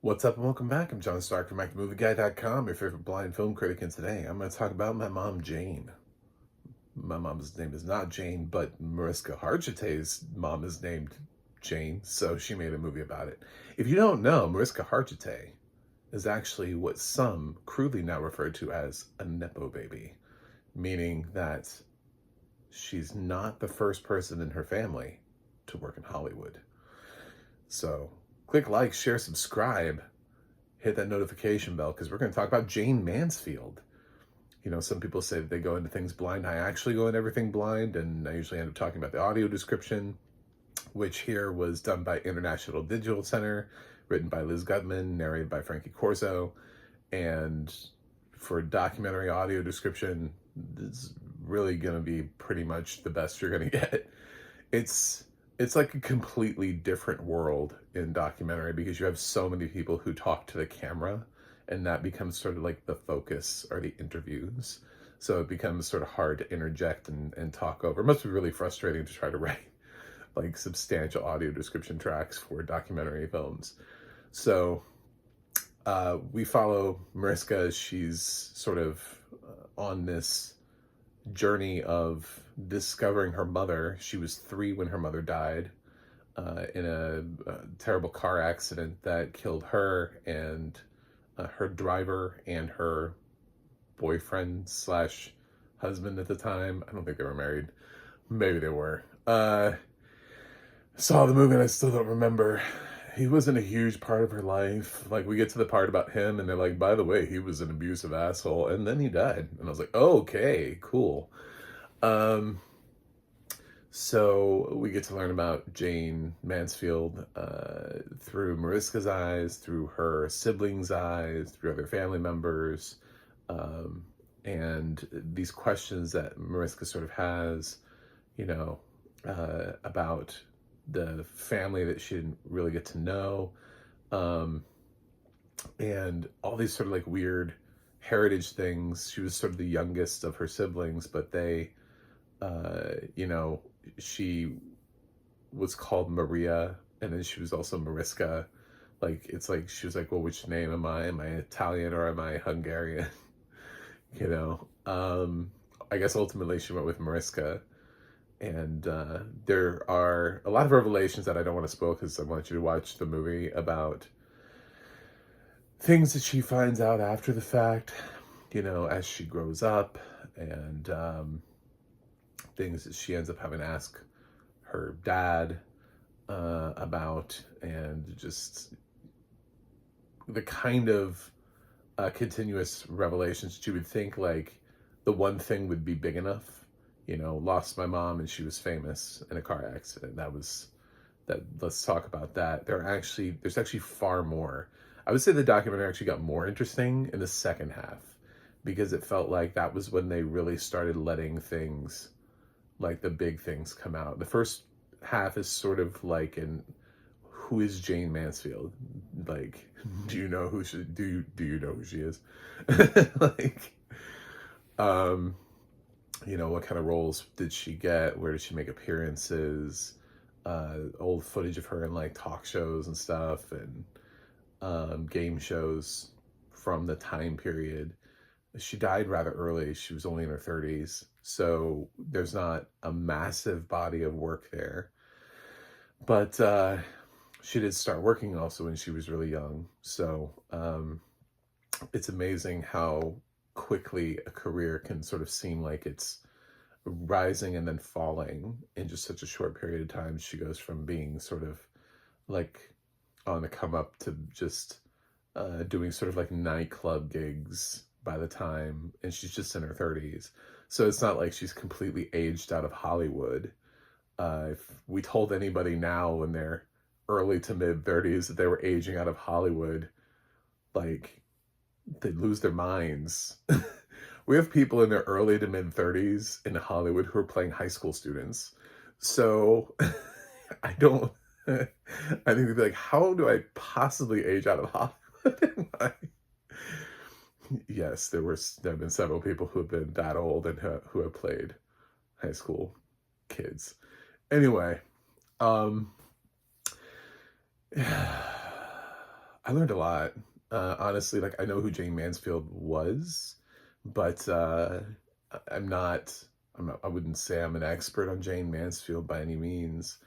What's up and welcome back. I'm John Stark from MacTheMovieGuy.com, your favorite blind film critic, and today I'm going to talk about my mom, Jayne. My mom's name is not Jayne, but Marisela Hargitay's mom is named Jayne, so she made a movie about it. If you don't know, Marisela Hargitay is actually what some crudely now refer to as a Nepo baby, meaning that she's not the first person in her family to work in Hollywood. So click like, share, subscribe, hit that notification bell, because we're going to talk about Jayne Mansfield. You know, some people say that they go into things blind. I actually go into everything blind, and I usually end up talking about the audio description, which here was done by International Digital Center, written by Liz Gutman, narrated by Frankie Corso. And for documentary audio description, it's really going to be pretty much the best you're going to get. It's like a completely different world in documentary because you have so many people who talk to the camera, and that becomes sort of like the focus or the interviews. So it becomes sort of hard to interject and talk over. It must be really frustrating to try to write like substantial audio description tracks for documentary films. So we follow Mariska as she's sort of on this journey of discovering her mother. She was 3 when her mother died in a terrible car accident that killed her and her driver and her boyfriend slash husband at the time. I don't think they were married. Maybe they were. Saw the movie and I still don't remember. He wasn't a huge part of her life. Like, we get to the part about him and they're like, by the way, he was an abusive asshole, and then he died. And I was like, oh, okay, cool. So we get to learn about Jayne Mansfield through Mariska's eyes, through her siblings' eyes, through other family members, and these questions that Mariska sort of has, you know, about the family that she didn't really get to know, and all these sort of like weird heritage things. She was sort of the youngest of her siblings, but they, you know, she was called Maria, and then she was also Mariska. Like, it's like, she was like, well, which name am I? Am I Italian or am I Hungarian? You know, I guess ultimately she went with Mariska. And there are a lot of revelations that I don't want to spoil because I want you to watch the movie about things that she finds out after the fact, you know, as she grows up, and things that she ends up having to ask her dad about, and just the kind of continuous revelations that you would think like the one thing would be big enough. You know, lost my mom and she was famous in a car accident. Let's talk about that. There's actually far more. I would say the documentary actually got more interesting in the second half, because it felt like that was when they really started letting things, like the big things, come out. The first half is sort of like who is Jayne Mansfield? Like, do you know who she, do you know who she is? Like, you know, what kind of roles did she get? Where did she make appearances? Old footage of her in like talk shows and stuff, and game shows from the time period. She died rather early. She was only in her 30s. So there's not a massive body of work there. But she did start working also when she was really young. So it's amazing how quickly a career can sort of seem like it's rising and then falling in just such a short period of time. She goes from being sort of like on the come up to just doing sort of like nightclub gigs by the time, and she's just in her 30s. So it's not like she's completely aged out of Hollywood. If we told anybody now in their early to mid 30s that they were aging out of Hollywood, like, they'd lose their minds. We have people in their early to mid 30s in Hollywood who are playing high school students. So I don't, I think they'd be like, how do I possibly age out of Hollywood? Yes, there have been several people who have been that old and who have played high school kids. Anyway, I learned a lot. Honestly, like I know who Jayne Mansfield was, but I'm not, I wouldn't say I'm an expert on Jayne Mansfield by any means.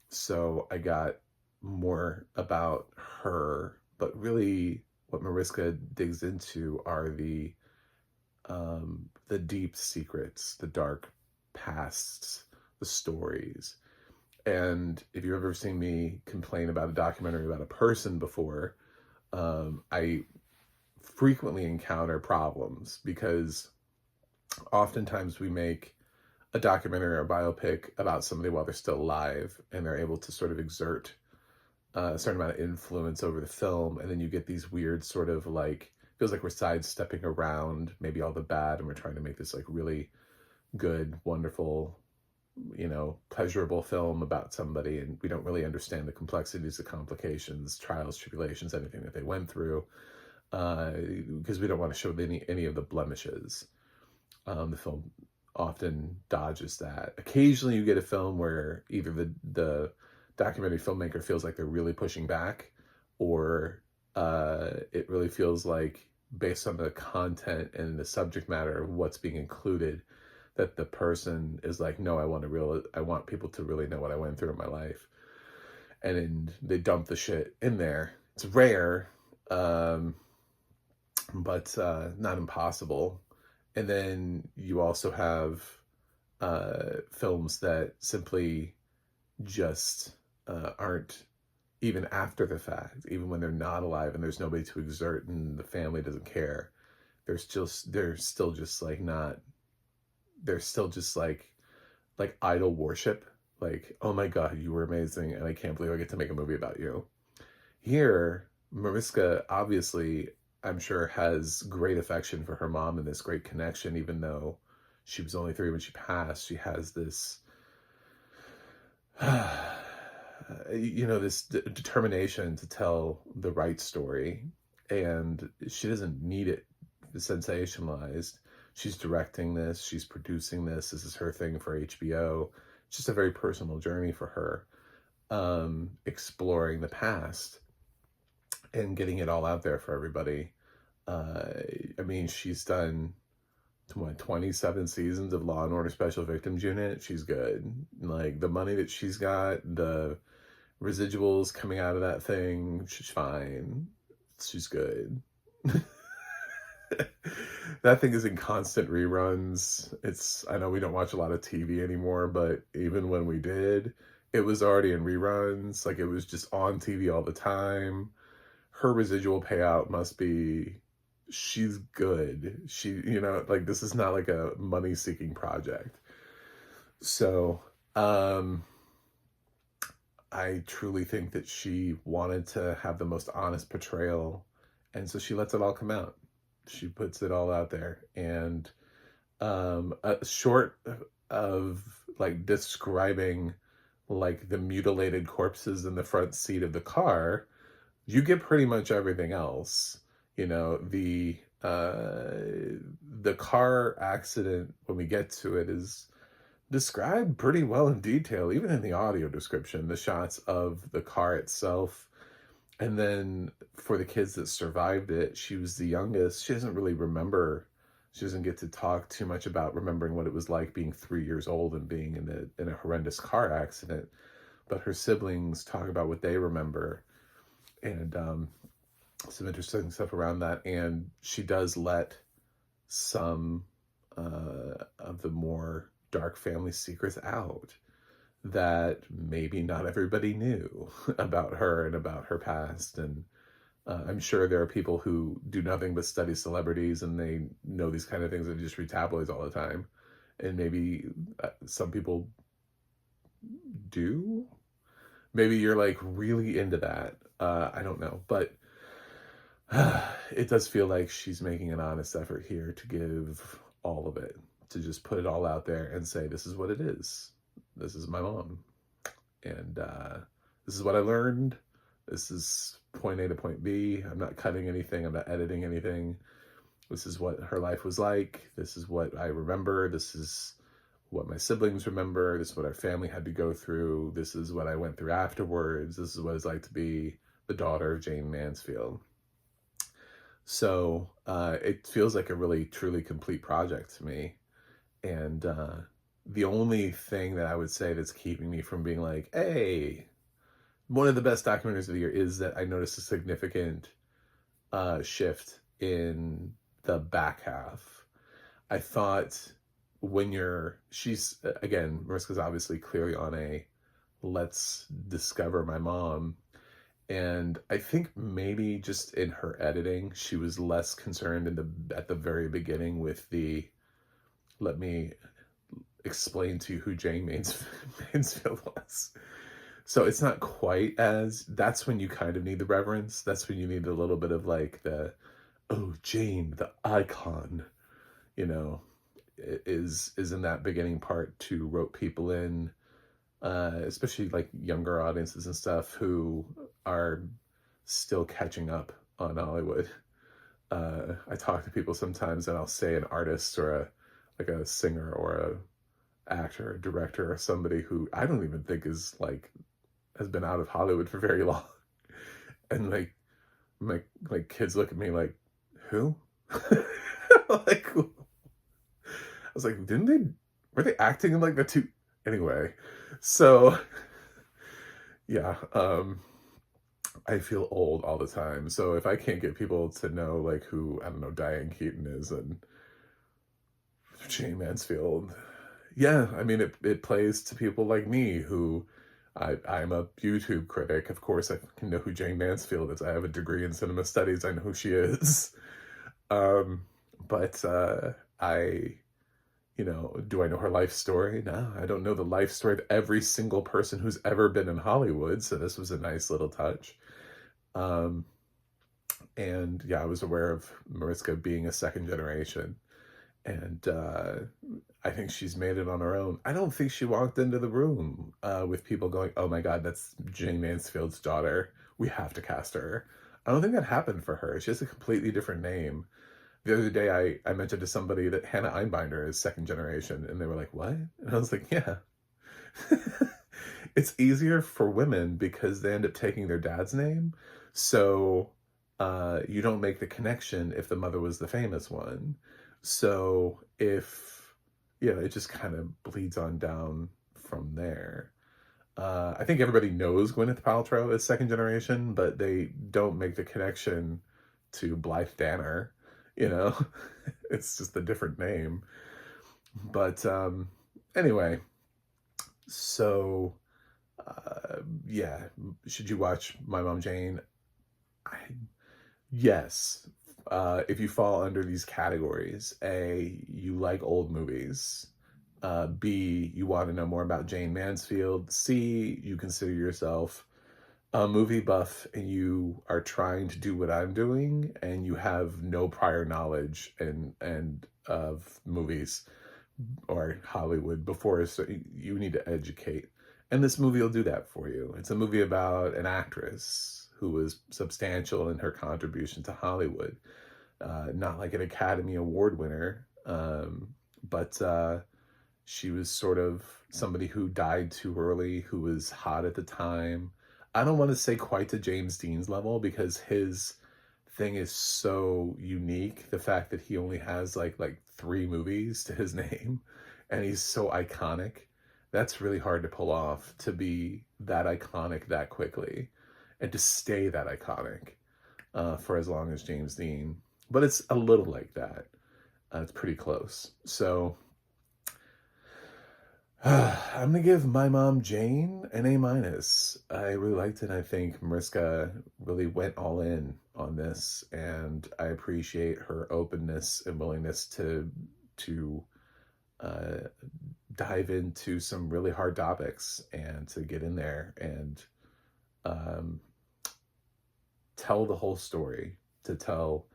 So I got more about her, but really what Mariska digs into are the deep secrets, the dark pasts, the stories. And if you've ever seen me complain about a documentary about a person before, I frequently encounter problems because oftentimes we make a documentary or a biopic about somebody while they're still alive and they're able to sort of exert a certain amount of influence over the film. And then you get these weird sort of like, feels like we're sidestepping around maybe all the bad and we're trying to make this like really good, wonderful, pleasurable film about somebody, and we don't really understand the complexities, the complications, trials, tribulations, anything that they went through, because we don't want to show any of the blemishes. The film often dodges that. Occasionally you get a film where either the documentary filmmaker feels like they're really pushing back, or it really feels like, based on the content and the subject matter of what's being included, that the person is like, no, I want people to really know what I went through in my life. And then they dump the shit in there. It's rare, but not impossible. And then you also have films that simply just aren't, even after the fact, even when they're not alive and there's nobody to exert and the family doesn't care, they're still just like not, they're still just like idol worship. Like, oh my God, you were amazing, and I can't believe I get to make a movie about you. Here, Mariska obviously, I'm sure, has great affection for her mom and this great connection, even though she was only 3 when she passed. She has this, this determination to tell the right story, and she doesn't need it sensationalized. She's directing this, she's producing this. This is her thing for HBO. It's just a very personal journey for her, exploring the past and getting it all out there for everybody. I mean, she's done 27 seasons of Law and Order Special Victims Unit. She's good. Like, the money that she's got, the residuals coming out of that thing, she's fine. She's good. That thing is in constant reruns. I know we don't watch a lot of TV anymore, but even when we did, it was already in reruns. Like, it was just on TV all the time. Her residual payout must be, she's good. This is not like a money-seeking project. So, I truly think that she wanted to have the most honest portrayal, and so she lets it all come out. She puts it all out there, and short of like describing like the mutilated corpses in the front seat of the car, you get pretty much everything else. The car accident, when we get to it, is described pretty well in detail, even in the audio description, the shots of the car itself. And then for the kids that survived it, she was the youngest. She doesn't really remember. She doesn't get to talk too much about remembering what it was like being 3 years old and being in a horrendous car accident. But her siblings talk about what they remember, and some interesting stuff around that. And she does let some of the more dark family secrets out that maybe not everybody knew about her and about her past. And I'm sure there are people who do nothing but study celebrities and they know these kind of things and just read tabloids all the time. And maybe some people do. Maybe you're like really into that. I don't know. But it does feel like she's making an honest effort here to give all of it, to just put it all out there and say, this is what it is. This is my mom. And this is what I learned. This is point A to point B. I'm not cutting anything. I'm not editing anything. This is what her life was like. This is what I remember. This is what my siblings remember. This is what our family had to go through. This is what I went through afterwards. This is what it's like to be the daughter of Jayne Mansfield. So it feels like a really, truly complete project to me. And the only thing that I would say that's keeping me from being like, hey, one of the best documentaries of the year is that I noticed a significant shift in the back half. I thought she's, again, Mariska's obviously clearly on a let's discover my mom. And I think maybe just in her editing, she was less concerned at the very beginning with the, let me explain to you who Jayne Mansfield was. So it's not quite as, that's when you kind of need the reverence. That's when you need a little bit of like the, oh, Jayne, the icon, you know, is in that beginning part to rope people in, especially like younger audiences and stuff who are still catching up on Hollywood. I talk to people sometimes and I'll say an artist or like a singer or a actor, or director, or somebody who I don't even think is like, has been out of Hollywood for very long. And like, my kids look at me like, who? Like, I was like, were they acting in like the two? Anyway, so yeah, I feel old all the time. So if I can't get people to know like who, I don't know, Diane Keaton is and Jayne Mansfield, yeah, I mean, it plays to people like me who, I'm a YouTube critic. Of course, I can know who Jayne Mansfield is. I have a degree in cinema studies. I know who she is. But do I know her life story? No, I don't know the life story of every single person who's ever been in Hollywood. So this was a nice little touch. And yeah, I was aware of Mariska being a second generation. And I think she's made it on her own. I don't think she walked into the room with people going, oh my God, that's Jayne Mansfield's daughter. We have to cast her. I don't think that happened for her. She has a completely different name. The other day, I mentioned to somebody that Hannah Einbinder is second generation, and they were like, what? And I was like, yeah. It's easier for women because they end up taking their dad's name. So you don't make the connection if the mother was the famous one. So it just kind of bleeds on down from there. I think everybody knows Gwyneth Paltrow is second generation, but they don't make the connection to Blythe Danner. It's just a different name. But anyway, so yeah, should you watch My Mom Jayne? Yes. If you fall under these categories: A, you like old movies. B, you want to know more about Jayne Mansfield. C, you consider yourself a movie buff and you are trying to do what I'm doing and you have no prior knowledge and of movies or Hollywood before, so you need to educate. And this movie will do that for you. It's a movie about an actress who was substantial in her contribution to Hollywood. Not like an Academy Award winner, but she was sort of somebody who died too early, who was hot at the time. I don't want to say quite to James Dean's level because his thing is so unique. The fact that he only has like 3 movies to his name and he's so iconic. That's really hard to pull off, to be that iconic that quickly and to stay that iconic for as long as James Dean. But it's a little like that. It's pretty close. So I'm going to give My Mom Jayne an A-. I really liked it. I think Mariska really went all in on this, and I appreciate her openness and willingness to dive into some really hard topics and to get in there and tell the whole story, to tell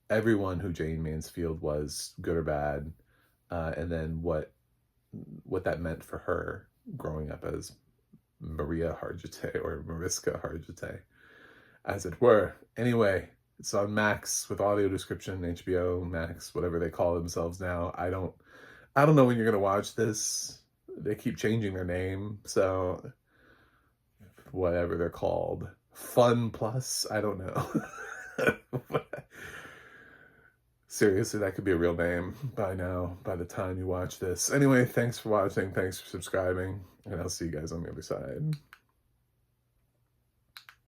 everyone who Jayne Mansfield was, good or bad, and then what that meant for her growing up as Maria Hargitay, or Mariska Hargitay, as it were. Anyway, it's on Max with audio description, HBO Max, whatever they call themselves now. I don't know when you're gonna watch this. They keep changing their name, so whatever they're called, Fun Plus, I don't know. Seriously, that could be a real name by now, by the time you watch this. Anyway, thanks for watching, thanks for subscribing, and I'll see you guys on the other side.